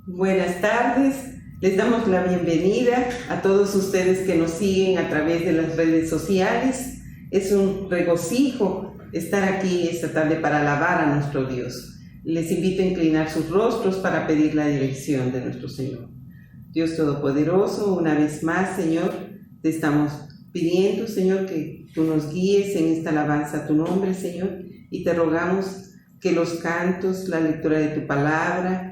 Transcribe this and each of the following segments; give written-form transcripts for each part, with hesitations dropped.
Buenas tardes, les damos la bienvenida a todos ustedes que nos siguen a través de las redes sociales. Es un regocijo estar aquí esta tarde para alabar a nuestro Dios. Les invito a inclinar sus rostros para pedir la dirección de nuestro Señor. Dios Todopoderoso, una vez más, Señor, te estamos pidiendo, Señor, que tú nos guíes en esta alabanza a tu nombre, Señor, y te rogamos que los cantos, la lectura de tu palabra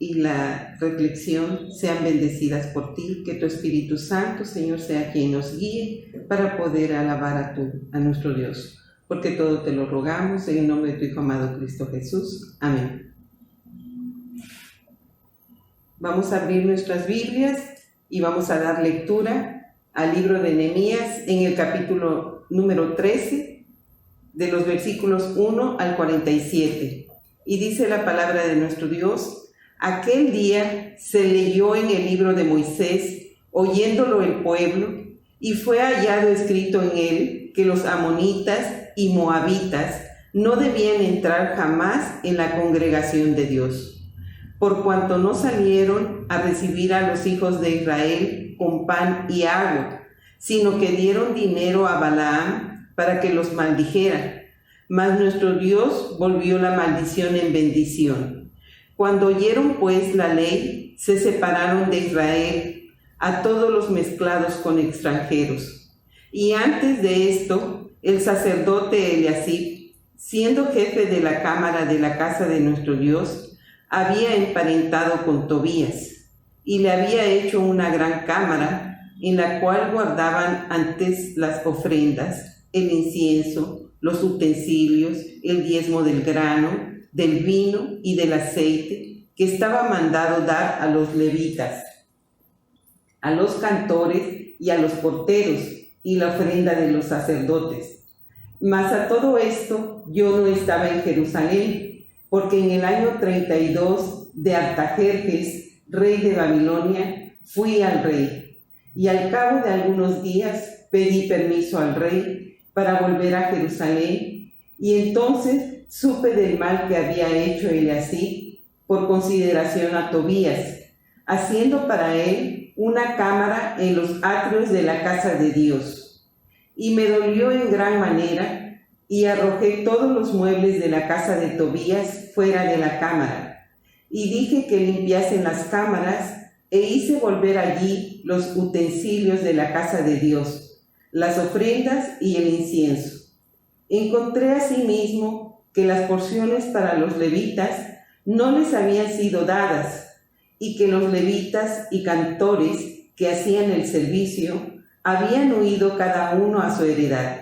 y la reflexión sean bendecidas por ti, que tu Espíritu Santo, Señor, sea quien nos guíe para poder alabar a nuestro Dios, porque todo te lo rogamos en el nombre de tu Hijo amado Cristo Jesús. Amén. Vamos a abrir nuestras Biblias y vamos a dar lectura al libro de Nehemías en el capítulo número 13, de los versículos 1 al 47. Y dice la palabra de nuestro Dios: aquel día se leyó en el libro de Moisés, oyéndolo el pueblo, y fue hallado escrito en él que los amonitas y moabitas no debían entrar jamás en la congregación de Dios, por cuanto no salieron a recibir a los hijos de Israel con pan y agua, sino que dieron dinero a Balaam para que los maldijera. Mas nuestro Dios volvió la maldición en bendición. Cuando oyeron pues la ley, se separaron de Israel a todos los mezclados con extranjeros. Y antes de esto, el sacerdote Eliasib, siendo jefe de la cámara de la casa de nuestro Dios, había emparentado con Tobías, y le había hecho una gran cámara, en la cual guardaban antes las ofrendas, el incienso, los utensilios, el diezmo del grano, del vino y del aceite, que estaba mandado dar a los levitas, a los cantores y a los porteros, y la ofrenda de los sacerdotes. Mas a todo esto yo no estaba en Jerusalén, porque en el año 32 de Artajerjes, rey de Babilonia, fui al rey, y al cabo de algunos días pedí permiso al rey para volver a Jerusalén, y entonces supe del mal que había hecho Eliasib por consideración a Tobías, haciendo para él una cámara en los atrios de la casa de Dios. Y me dolió en gran manera, y arrojé todos los muebles de la casa de Tobías fuera de la cámara, y dije que limpiasen las cámaras, e hice volver allí los utensilios de la casa de Dios, las ofrendas y el incienso. Encontré asimismo que las porciones para los levitas no les habían sido dadas, y que los levitas y cantores que hacían el servicio habían huido cada uno a su heredad.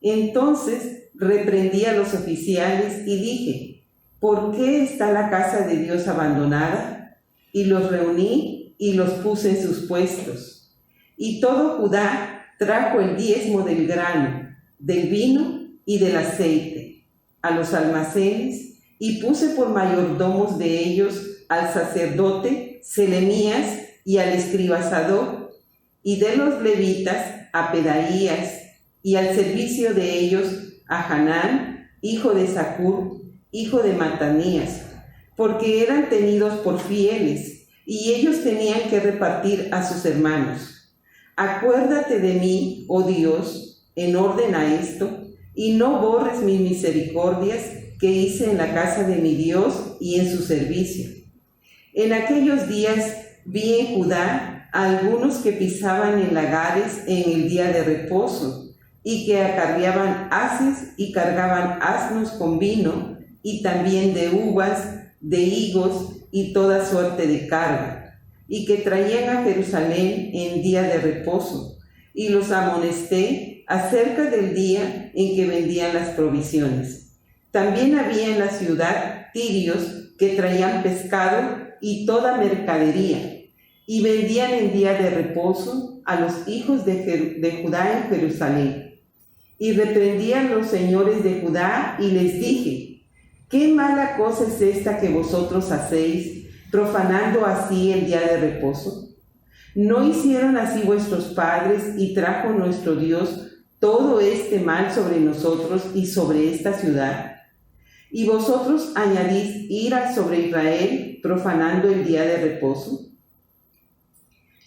Entonces reprendí a los oficiales y dije: ¿por qué está la casa de Dios abandonada? Y los reuní y los puse en sus puestos. Y todo Judá trajo el diezmo del grano, del vino y del aceite a los almacenes, y puse por mayordomos de ellos al sacerdote Selemías y al escriba Sadoc, y de los levitas a Pedaías, y al servicio de ellos a Hanán, hijo de Zacur, hijo de Matanías, porque eran tenidos por fieles, y ellos tenían que repartir a sus hermanos. Acuérdate de mí, oh Dios, en orden a esto, y no borres mis misericordias que hice en la casa de mi Dios y en su servicio. En aquellos días vi en Judá a algunos que pisaban en lagares en el día de reposo, y que acarreaban haces y cargaban asnos con vino, y también de uvas, de higos y toda suerte de carga, y que traían a Jerusalén en día de reposo, y los amonesté acerca del día en que vendían las provisiones. También había en la ciudad tirios que traían pescado y toda mercadería, y vendían en día de reposo a los hijos de Judá en Jerusalén. Y reprendían los señores de Judá, y les dije: ¿qué mala cosa es esta que vosotros hacéis, profanando así el día de reposo? ¿No hicieron así vuestros padres, y trajo nuestro Dios todo este mal sobre nosotros y sobre esta ciudad? Y vosotros añadís ira sobre Israel profanando el día de reposo?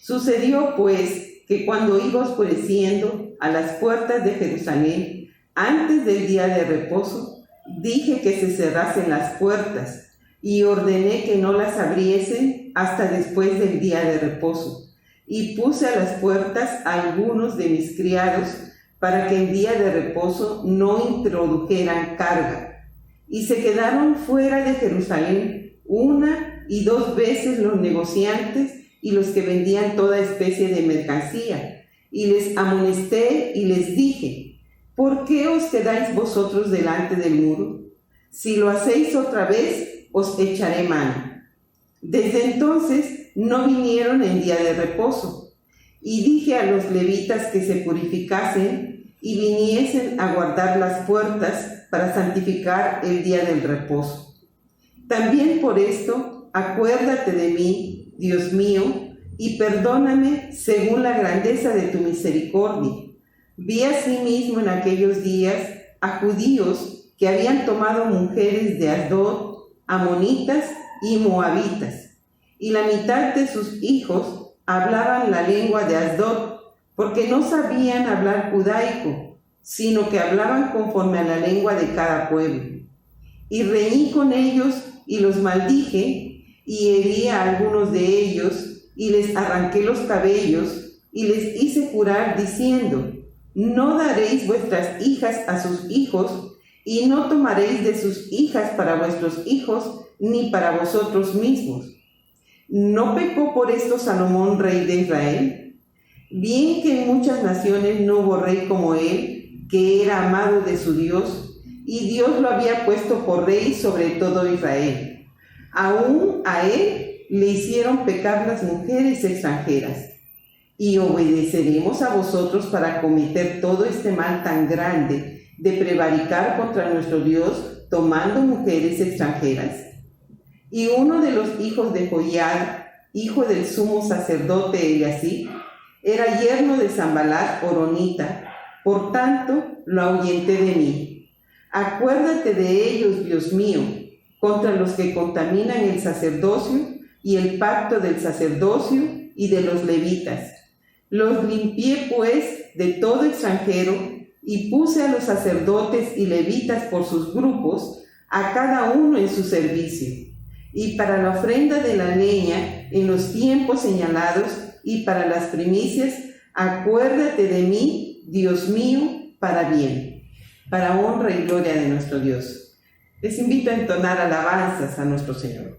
Sucedió, pues, que cuando iba oscureciendo a las puertas de Jerusalén, antes del día de reposo, dije que se cerrasen las puertas y ordené que no las abriesen hasta después del día de reposo. Y puse a las puertas a algunos de mis criados para que el día de reposo no introdujeran carga. Y se quedaron fuera de Jerusalén 1 y 2 veces los negociantes y los que vendían toda especie de mercancía. Y les amonesté y les dije: ¿por qué os quedáis vosotros delante del muro? Si lo hacéis otra vez, os echaré mano. Desde entonces no vinieron en día de reposo. Y dije a los levitas que se purificasen y viniesen a guardar las puertas para santificar el día del reposo. También por esto, acuérdate de mí, Dios mío, y perdóname según la grandeza de tu misericordia. Vi asimismo en aquellos días a judíos que habían tomado mujeres de Asdod, amonitas y moabitas, y la mitad de sus hijos hablaban la lengua de Asdod, porque no sabían hablar judaico, sino que hablaban conforme a la lengua de cada pueblo. Y reñí con ellos y los maldije, y herí a algunos de ellos, y les arranqué los cabellos, y les hice jurar diciendo: no daréis vuestras hijas a sus hijos, y no tomaréis de sus hijas para vuestros hijos, ni para vosotros mismos. ¿No pecó por esto Salomón, rey de Israel? Bien que en muchas naciones no hubo rey como él, que era amado de su Dios, y Dios lo había puesto por rey sobre todo Israel. Aún a él le hicieron pecar las mujeres extranjeras. Y obedeceremos a vosotros para cometer todo este mal tan grande de prevaricar contra nuestro Dios tomando mujeres extranjeras. Y uno de los hijos de Joiada, hijo del sumo sacerdote Eliasib, era yerno de Sanbalat horonita, por tanto lo ahuyenté de mí. Acuérdate de ellos, Dios mío, contra los que contaminan el sacerdocio y el pacto del sacerdocio y de los levitas. Los limpié pues de todo extranjero y puse a los sacerdotes y levitas por sus grupos, a cada uno en su servicio, y para la ofrenda de la leña en los tiempos señalados y para las primicias, acuérdate de mí, Dios mío, para bien, para honra y gloria de nuestro Dios. Les invito a entonar alabanzas a nuestro Señor.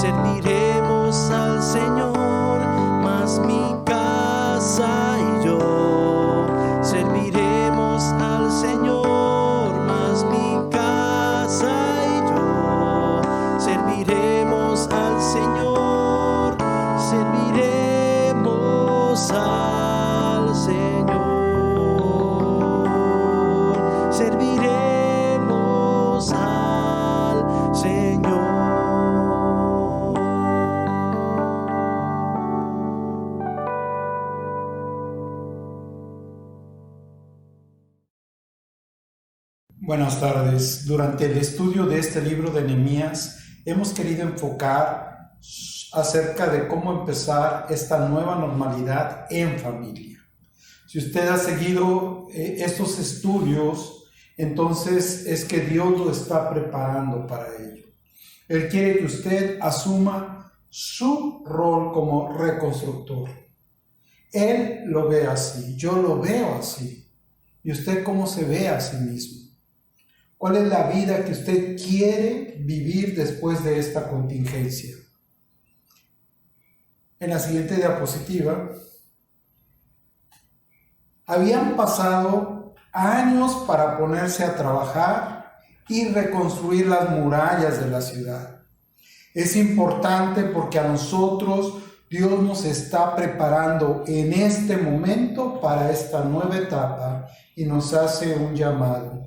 serviremos Señor, mas mi casa y yo serviremos al Señor, mas mi casa y yo serviremos al Señor, serviremos al Señor, serviremos al Señor. Buenas tardes. Durante el estudio de este libro de Nehemías hemos querido enfocar acerca de cómo empezar esta nueva normalidad en familia. Si usted ha seguido estos estudios, entonces es que Dios lo está preparando para ello. Él quiere que usted asuma su rol como reconstructor. Él lo ve así, yo lo veo así. ¿Y usted cómo se ve a sí mismo? ¿Cuál es la vida que usted quiere vivir después de esta contingencia? En la siguiente diapositiva, habían pasado años para ponerse a trabajar y reconstruir las murallas de la ciudad. Es importante porque a nosotros Dios nos está preparando en este momento para esta nueva etapa y nos hace un llamado.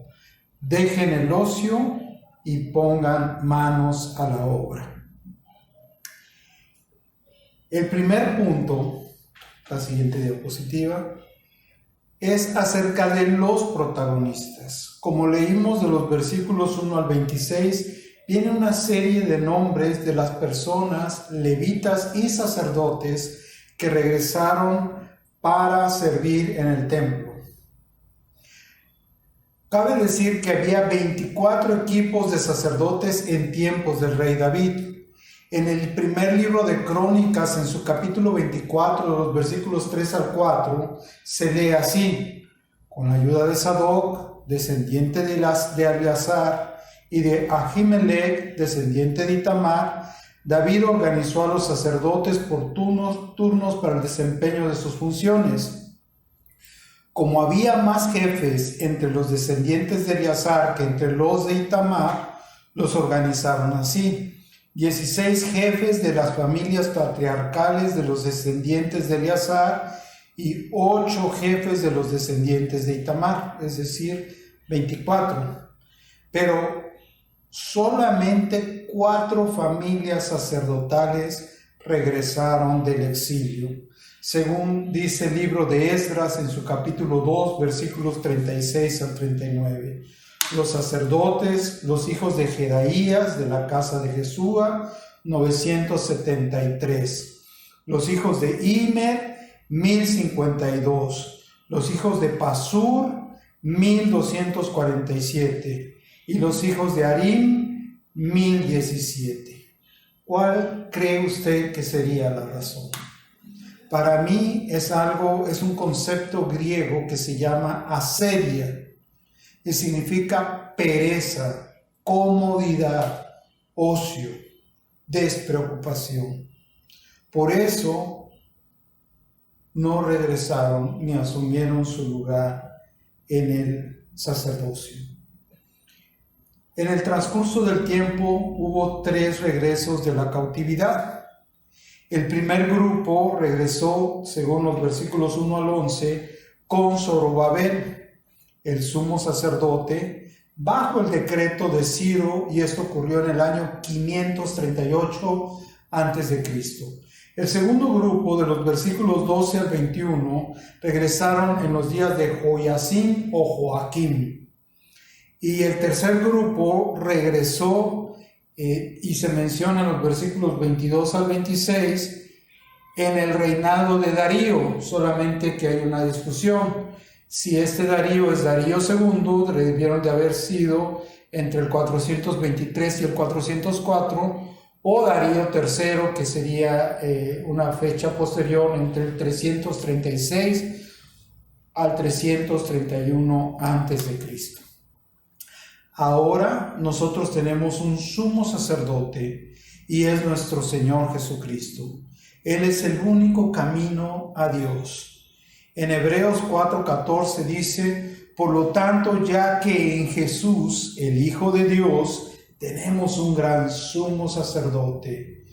Dejen el ocio y pongan manos a la obra. El primer punto, la siguiente diapositiva, es acerca de los protagonistas. Como leímos de los versículos 1 al 26, viene una serie de nombres de las personas, levitas y sacerdotes que regresaron para servir en el templo. Cabe decir que había 24 equipos de sacerdotes en tiempos del rey David. En el primer libro de Crónicas, en su capítulo 24, de los versículos 3 al 4, se lee así: con la ayuda de Sadoc, descendiente de Eleazar, y de Ahimelech, descendiente de Itamar, David organizó a los sacerdotes por turnos para el desempeño de sus funciones. Como había más jefes entre los descendientes de Eleazar que entre los de Itamar, los organizaron así: 16 jefes de las familias patriarcales de los descendientes de Eleazar y 8 jefes de los descendientes de Itamar, es decir, 24. Pero solamente 4 familias sacerdotales regresaron del exilio, según dice el libro de Esdras en su capítulo 2, versículos 36 al 39. Los sacerdotes, los hijos de Jedaías, de la casa de Jesúa, 973. Los hijos de Immer, 1052. Los hijos de Pasur, 1247. Y los hijos de Harim, 1017. ¿Cuál cree usted que sería la razón? Para mí es un concepto griego que se llama asedia, que significa pereza, comodidad, ocio, despreocupación. Por eso no regresaron ni asumieron su lugar en el sacerdocio. En el transcurso del tiempo hubo 3 regresos de la cautividad. El primer grupo regresó, según los versículos 1 al 11, con Zorobabel, el sumo sacerdote, bajo el decreto de Ciro, y esto ocurrió en el año 538 a.C. El segundo grupo, de los versículos 12 al 21, regresaron en los días de Joacim o Joaquim. Y el tercer grupo regresó, y se menciona en los versículos 22 al 26, en el reinado de Darío, solamente que hay una discusión. Si este Darío es Darío II, debieron de haber sido entre el 423 y el 404, o Darío III, que sería una fecha posterior entre el 336 al 331 a.C. Ahora nosotros tenemos un sumo sacerdote y es nuestro Señor Jesucristo. Él es el único camino a Dios. En Hebreos 4:14 dice: por lo tanto, ya que en Jesús, el Hijo de Dios, tenemos un gran sumo sacerdote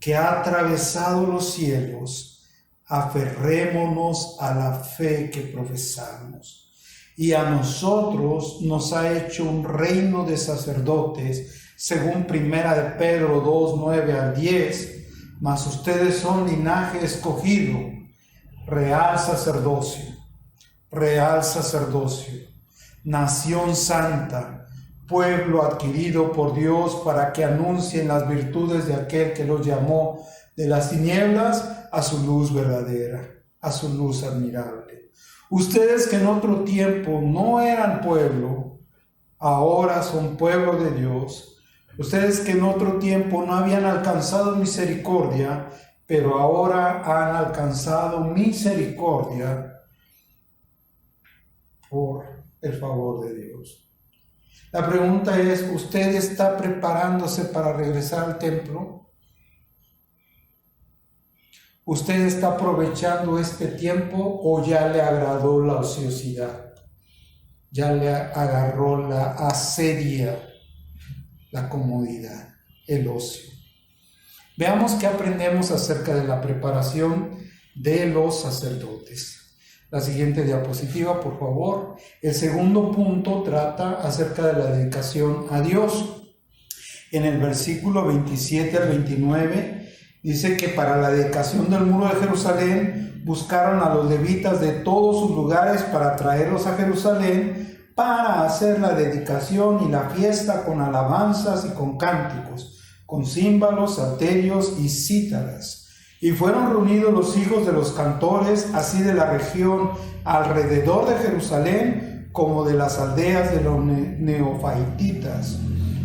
que ha atravesado los cielos, aferrémonos a la fe que profesamos. Y a nosotros nos ha hecho un reino de sacerdotes, según 1 de Pedro 2:9-10, mas ustedes son linaje escogido, real sacerdocio, nación santa, pueblo adquirido por Dios para que anuncien las virtudes de aquel que los llamó de las tinieblas a su luz verdadera, a su luz admirable. Ustedes que en otro tiempo no eran pueblo, ahora son pueblo de Dios. Ustedes que en otro tiempo no habían alcanzado misericordia, pero ahora han alcanzado misericordia por el favor de Dios. La pregunta es, ¿usted está preparándose para regresar al templo? ¿Usted está aprovechando este tiempo o ya le agradó la ociosidad? Ya le agarró la asedia, la comodidad, el ocio. Veamos qué aprendemos acerca de la preparación de los sacerdotes. La siguiente diapositiva, por favor. El segundo punto trata acerca de la dedicación a Dios. En el versículo 27 al 29 dice que para la dedicación del muro de Jerusalén buscaron a los levitas de todos sus lugares para traerlos a Jerusalén para hacer la dedicación y la fiesta con alabanzas y con cánticos, con címbalos, salterios y cítaras. Y fueron reunidos los hijos de los cantores, así de la región alrededor de Jerusalén, como de las aldeas de los neofaititas,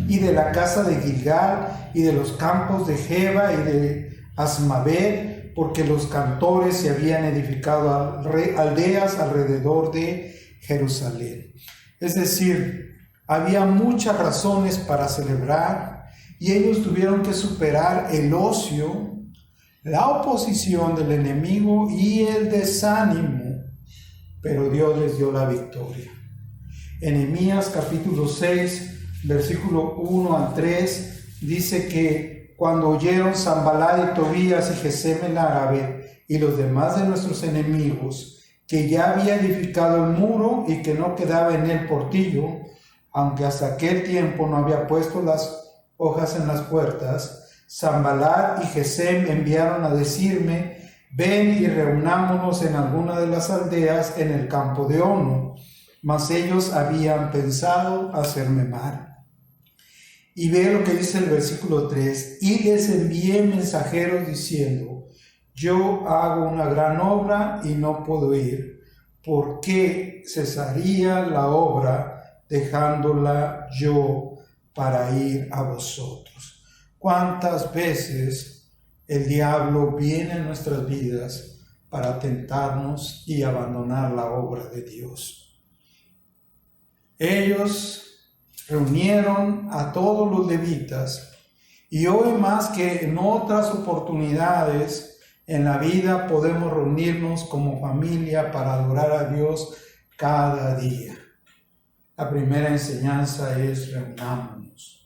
y de la casa de Gilgal, y de los campos de Geba y de Asmavet, porque los cantores se habían edificado aldeas alrededor de Jerusalén. Es decir, había muchas razones para celebrar, y ellos tuvieron que superar el ocio, la oposición del enemigo y el desánimo, pero Dios les dio la victoria. En Nehemías capítulo 6, versículo 1 al 3, dice que cuando oyeron Sanballat y Tobías y Gesem el árabe y los demás de nuestros enemigos, que ya había edificado el muro y que no quedaba en él portillo, aunque hasta aquel tiempo no había puesto las hojas en las puertas, Sanballat y Gesem enviaron a decirme: ven y reunámonos en alguna de las aldeas en el campo de Ono. Mas ellos habían pensado hacerme mal. Y ve lo que dice el versículo 3: y les envié mensajeros diciendo: yo hago una gran obra y no puedo ir. ¿Por qué cesaría la obra dejándola yo para ir a vosotros? ¿Cuántas veces el diablo viene en nuestras vidas para tentarnos y abandonar la obra de Dios? Ellos reunieron a todos los levitas, y hoy más que en otras oportunidades en la vida podemos reunirnos como familia para adorar a Dios cada día. La primera enseñanza es: reunámonos.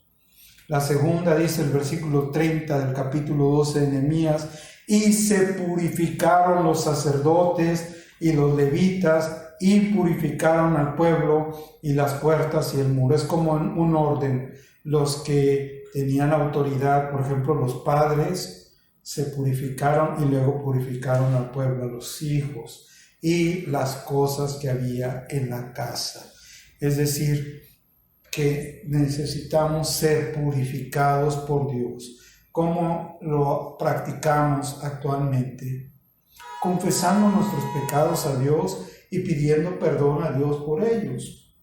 La segunda dice el versículo 30 del capítulo 12 de Nehemías: y se purificaron los sacerdotes y los levitas, y purificaron al pueblo y las puertas y el muro. Es como un orden. Los que tenían autoridad, por ejemplo los padres, se purificaron y luego purificaron al pueblo, a los hijos y las cosas que había en la casa. Es decir, que necesitamos ser purificados por Dios. ¿Cómo lo practicamos actualmente? Confesando nuestros pecados a Dios y pidiendo perdón a Dios por ellos.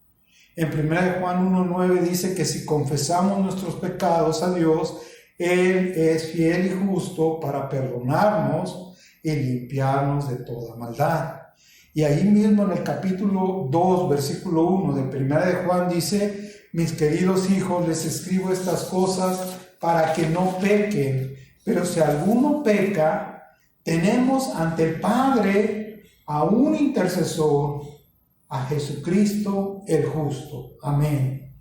En 1 Juan 1:9 dice que si confesamos nuestros pecados a Dios, Él es fiel y justo para perdonarnos y limpiarnos de toda maldad. Y ahí mismo en el capítulo 2, versículo 1 de 1 de Juan dice: mis queridos hijos, les escribo estas cosas para que no pequen, pero si alguno peca, Tenemos ante el Padre a un intercesor, a Jesucristo el justo. Amén.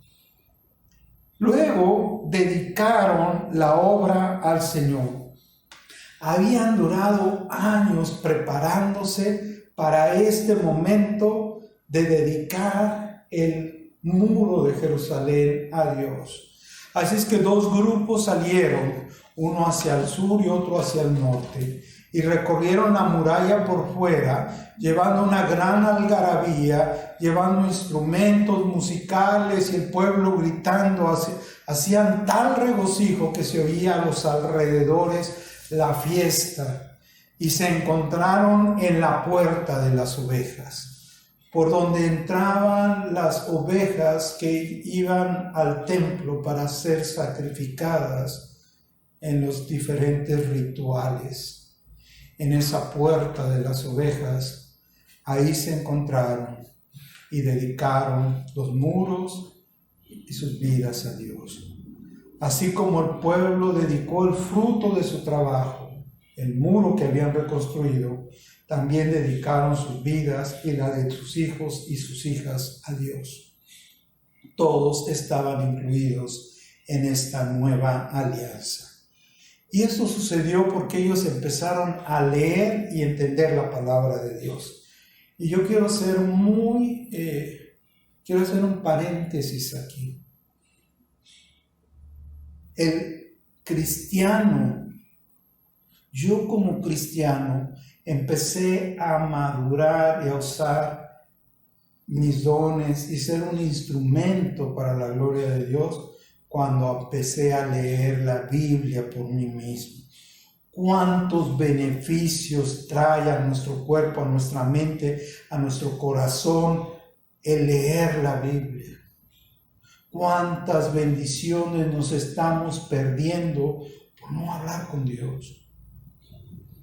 Luego dedicaron la obra al Señor. Habían durado años preparándose para este momento de dedicar el muro de Jerusalén a Dios. Así es que dos grupos salieron, uno hacia el sur y otro hacia el norte, y recorrieron la muralla por fuera, llevando una gran algarabía, llevando instrumentos musicales y el pueblo gritando. Hacían tal regocijo que se oía a los alrededores la fiesta, y se encontraron en la puerta de las ovejas, por donde entraban las ovejas que iban al templo para ser sacrificadas en los diferentes rituales. En esa puerta de las ovejas, ahí se encontraron y dedicaron los muros y sus vidas a Dios. Así como el pueblo dedicó el fruto de su trabajo, el muro que habían reconstruido, también dedicaron sus vidas y la de sus hijos y sus hijas a Dios. Todos estaban incluidos en esta nueva alianza. Y esto sucedió porque ellos empezaron a leer y entender la palabra de Dios. Y yo quiero hacer un paréntesis aquí. El cristiano, yo como cristiano, empecé a madurar y a usar mis dones y ser un instrumento para la gloria de Dios cuando empecé a leer la Biblia por mí mismo. Cuántos beneficios trae a nuestro cuerpo, a nuestra mente, a nuestro corazón el leer la Biblia. Cuántas bendiciones nos estamos perdiendo por no hablar con Dios.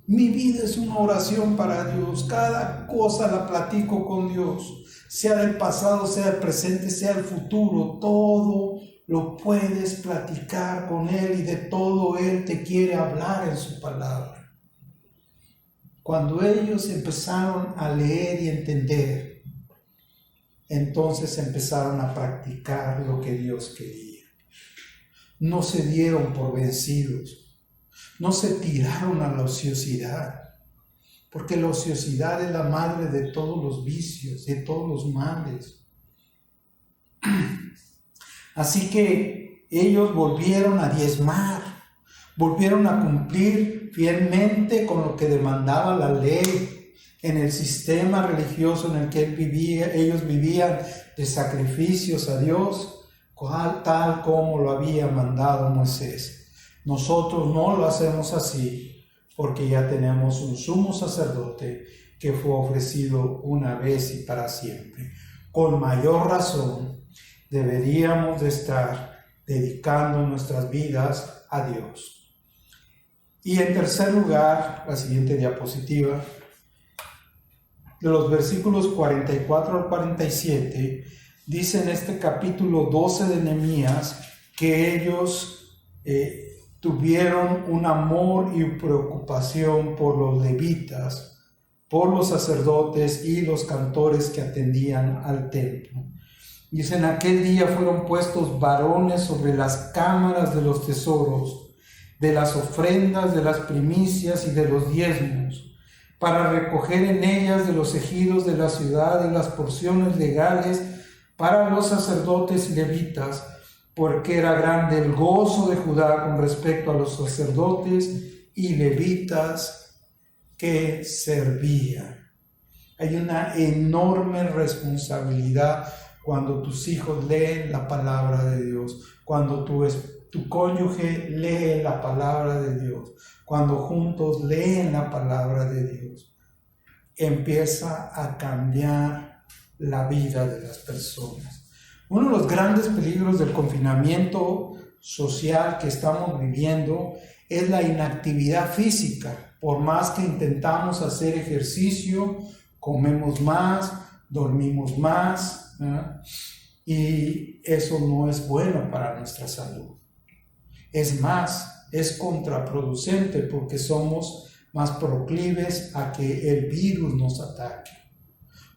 Mi vida es una oración para Dios. Cada cosa la platico con Dios. Sea del pasado, sea del presente, sea del futuro. Todo lo puedes platicar con Él y de todo Él te quiere hablar en su palabra. Cuando ellos empezaron a leer y entender, entonces empezaron a practicar lo que Dios quería. No se dieron por vencidos. No se tiraron a la ociosidad, porque la ociosidad es la madre de todos los vicios, de todos los males. Así que ellos volvieron a diezmar, volvieron a cumplir fielmente con lo que demandaba la ley en el sistema religioso en el que ellos vivían de sacrificios a Dios, tal como lo había mandado Moisés. Nosotros no lo hacemos así porque ya tenemos un sumo sacerdote que fue ofrecido una vez y para siempre. Con mayor razón deberíamos de estar dedicando nuestras vidas a Dios. Y en tercer lugar, la siguiente diapositiva, de los versículos 44 al 47, dice en este capítulo 12 de Nehemías que ellos tuvieron un amor y preocupación por los levitas, por los sacerdotes y los cantores que atendían al templo. Dice, en aquel día fueron puestos varones sobre las cámaras de los tesoros, de las ofrendas, de las primicias y de los diezmos, para recoger en ellas de los ejidos de la ciudad y las porciones legales para los sacerdotes y levitas, porque era grande el gozo de Judá con respecto a los sacerdotes y levitas que servían. Hay una enorme responsabilidad cuando tus hijos leen la palabra de Dios, cuando tu cónyuge lee la palabra de Dios, cuando juntos leen la palabra de Dios. Empieza a cambiar la vida de las personas. Uno de los grandes peligros del confinamiento social que estamos viviendo es la inactividad física. Por más que intentamos hacer ejercicio, comemos más, dormimos más, ¿verdad? Y eso no es bueno para nuestra salud. Es más, es contraproducente porque somos más proclives a que el virus nos ataque.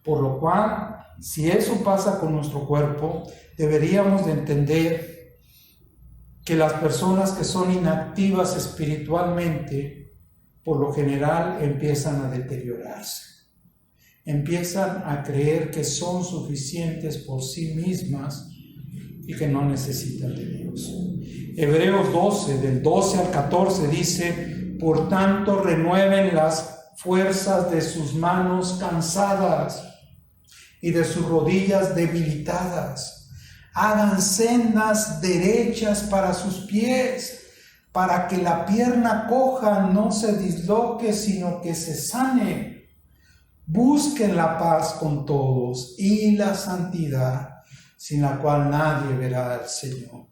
Por lo cual, si eso pasa con nuestro cuerpo, deberíamos de entender que las personas que son inactivas espiritualmente, por lo general empiezan a deteriorarse. Empiezan a creer que son suficientes por sí mismas y que no necesitan de Dios. Hebreos 12, del 12 al 14 dice: por tanto renueven las fuerzas de sus manos cansadas y de sus rodillas debilitadas. Hagan sendas derechas para sus pies, para que la pierna coja no se disloque, sino que se sane. Busquen la paz con todos y la santidad, sin la cual nadie verá al Señor.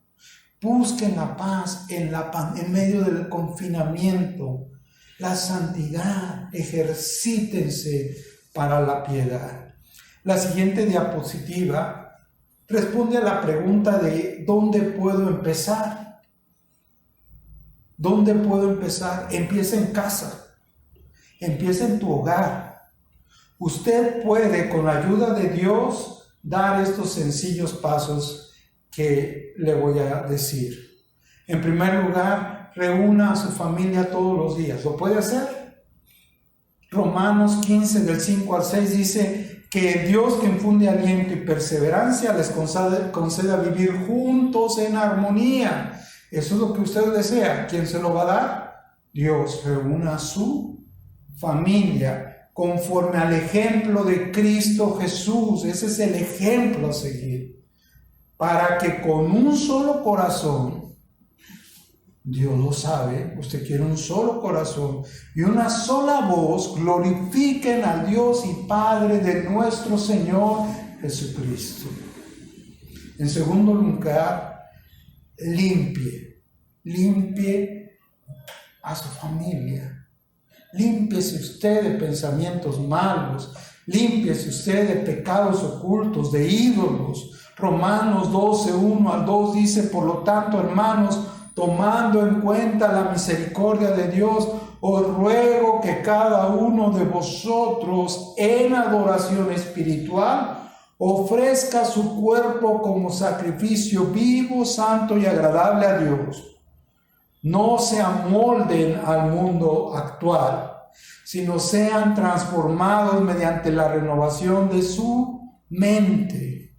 Busquen la paz en medio del confinamiento, la santidad, ejercítense para la piedad. La siguiente diapositiva responde a la pregunta de ¿dónde puedo empezar? ¿Dónde puedo empezar? Empieza en casa, empieza en tu hogar. Usted puede, con la ayuda de Dios, dar estos sencillos pasos que le voy a decir. En primer lugar, reúna a su familia todos los días. ¿Lo puede hacer? Romanos 15, del 5 al 6 dice que Dios, que infunde aliento y perseverancia, les conceda vivir juntos en armonía. Eso es lo que usted desea. ¿Quién se lo va a dar? Dios. Reúna a su familia conforme al ejemplo de Cristo Jesús. Ese es el ejemplo a seguir, para que con un solo corazón, Dios lo sabe, usted quiere un solo corazón y una sola voz, glorifiquen al Dios y Padre de nuestro Señor Jesucristo. En segundo lugar, limpie a su familia. Límpiese usted de pensamientos malos, límpiese usted de pecados ocultos, de ídolos. Romanos 12, 1 al 2 dice: por lo tanto, hermanos, tomando en cuenta la misericordia de Dios, os ruego que cada uno de vosotros en adoración espiritual ofrezca su cuerpo como sacrificio vivo, santo y agradable a Dios. No se amolden al mundo actual, sino sean transformados mediante la renovación de su mente.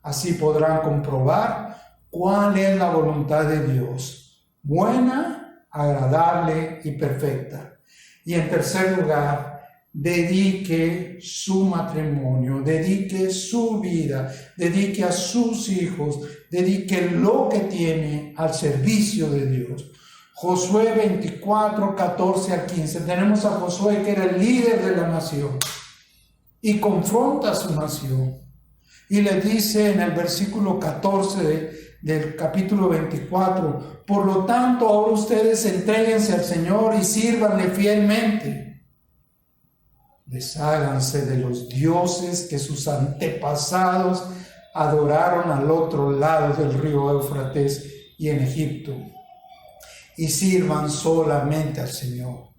Así podrán comprobar cuál es la voluntad de Dios, buena, agradable y perfecta. Y en tercer lugar, dedique su matrimonio, dedique su vida, dedique a sus hijos, dedique lo que tiene al servicio de Dios. Josué 24, 14 al 15. Tenemos a Josué, que era el líder de la nación, y confronta a su nación. Y le dice en el versículo 14 del capítulo 24: por lo tanto, ahora ustedes entréguense al Señor y sírvanle fielmente. Desháganse de los dioses que sus antepasados adoraron al otro lado del río Éufrates y en Egipto, y sirvan solamente al Señor.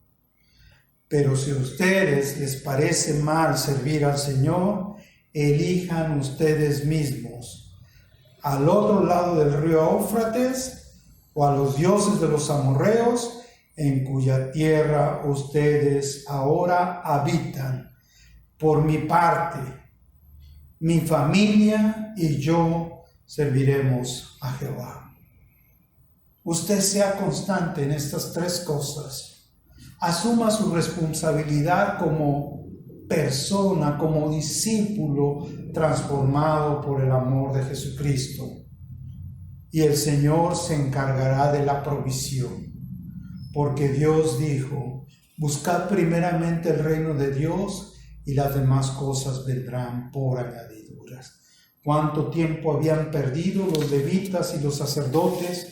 Pero si a ustedes les parece mal servir al Señor, elijan ustedes mismos al otro lado del río Éufrates o a los dioses de los amorreos, en cuya tierra ustedes ahora habitan. Por mi parte, mi familia y yo serviremos a Jehová. Usted sea constante en estas tres cosas. Asuma su responsabilidad como persona, como discípulo transformado por el amor de Jesucristo. Y el Señor se encargará de la provisión. Porque Dios dijo: buscad primeramente el reino de Dios y las demás cosas vendrán por añadiduras. ¿Cuánto tiempo habían perdido los levitas y los sacerdotes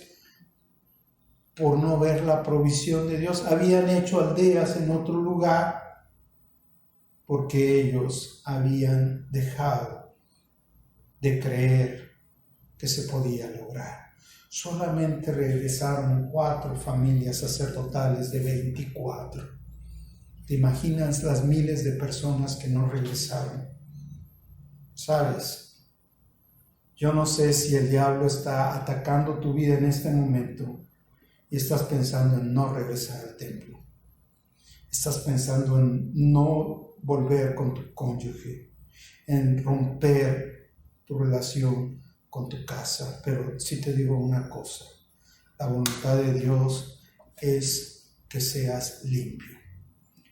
por no ver la provisión de Dios? Habían hecho aldeas en otro lugar porque ellos habían dejado de creer que se podía lograr. Solamente regresaron 4 familias sacerdotales de 24. ¿Te imaginas las miles de personas que no regresaron? ¿Sabes? Yo no sé si el diablo está atacando tu vida en este momento y estás pensando en no regresar al templo. Estás pensando en no volver con tu cónyuge, en romper tu relación con tu casa. Pero sí te digo una cosa, la voluntad de Dios es que seas limpio.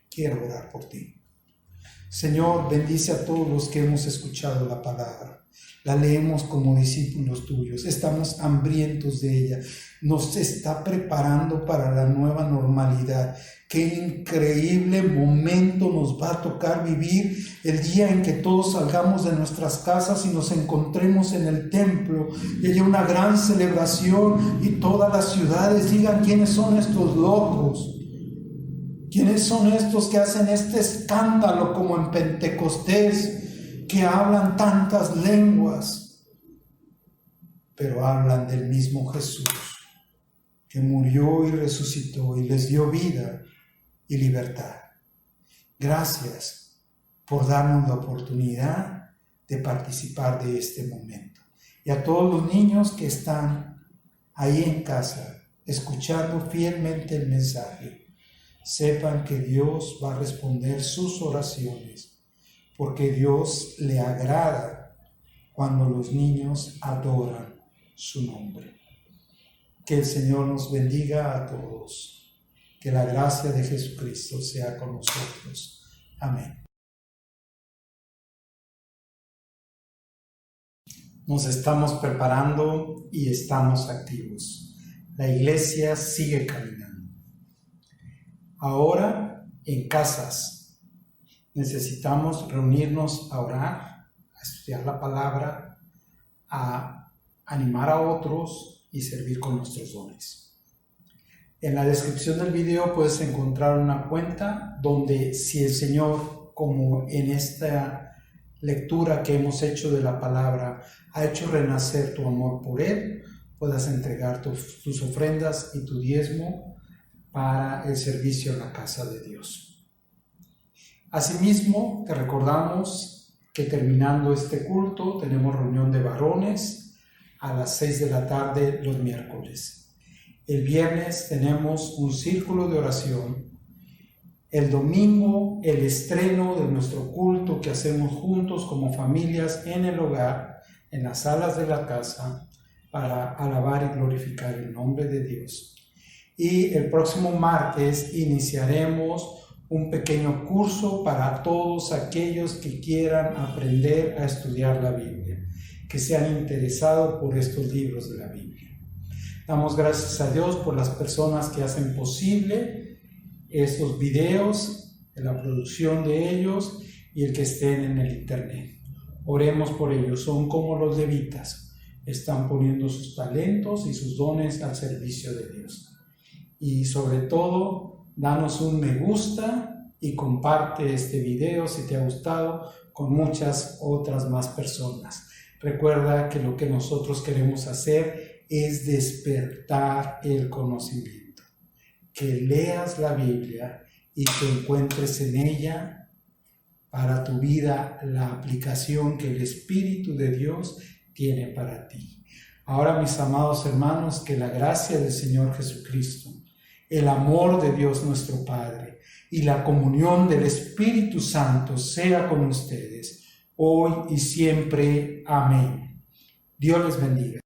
Quiero orar por ti. Señor, bendice a todos los que hemos escuchado la palabra. La leemos como discípulos tuyos. Estamos hambrientos de ella. Nos está preparando para la nueva normalidad. Qué increíble momento nos va a tocar vivir el día en que todos salgamos de nuestras casas y nos encontremos en el templo y haya una gran celebración y todas las ciudades digan: ¿quiénes son estos locos? ¿Quiénes son estos que hacen este escándalo como en Pentecostés, que hablan tantas lenguas, pero hablan del mismo Jesús, que murió y resucitó y les dio vida y libertad? Gracias por darnos la oportunidad de participar de este momento. Y a todos los niños que están ahí en casa, escuchando fielmente el mensaje, sepan que Dios va a responder sus oraciones, porque Dios le agrada cuando los niños adoran su nombre. Que el Señor nos bendiga a todos. Que la gracia de Jesucristo sea con nosotros. Amén. Nos estamos preparando y estamos activos. La iglesia sigue caminando. Ahora, en casas, necesitamos reunirnos a orar, a estudiar la palabra, a animar a otros y servir con nuestros dones. En la descripción del video puedes encontrar una cuenta donde, si el Señor, como en esta lectura que hemos hecho de la palabra, ha hecho renacer tu amor por Él, puedas entregar tus ofrendas y tu diezmo para el servicio en la casa de Dios. Asimismo, te recordamos que terminando este culto tenemos reunión de varones a las 6 de la tarde los miércoles. El viernes tenemos un círculo de oración. El domingo, el estreno de nuestro culto que hacemos juntos como familias en el hogar, en las salas de la casa, para alabar y glorificar el nombre de Dios. Y el próximo martes iniciaremos un pequeño curso para todos aquellos que quieran aprender a estudiar la Biblia, que se han interesado por estos libros de la Biblia. Damos gracias a Dios por las personas que hacen posible estos videos, la producción de ellos y el que estén en el internet. Oremos por ellos, son como los levitas, están poniendo sus talentos y sus dones al servicio de Dios. Y sobre todo, danos un me gusta y comparte este video si te ha gustado con muchas otras más personas. Recuerda que lo que nosotros queremos hacer es despertar el conocimiento. Que leas la Biblia y que encuentres en ella para tu vida la aplicación que el Espíritu de Dios tiene para ti. Ahora, mis amados hermanos, que la gracia del Señor Jesucristo, el amor de Dios nuestro Padre y la comunión del Espíritu Santo sea con ustedes, hoy y siempre. Amén. Dios les bendiga.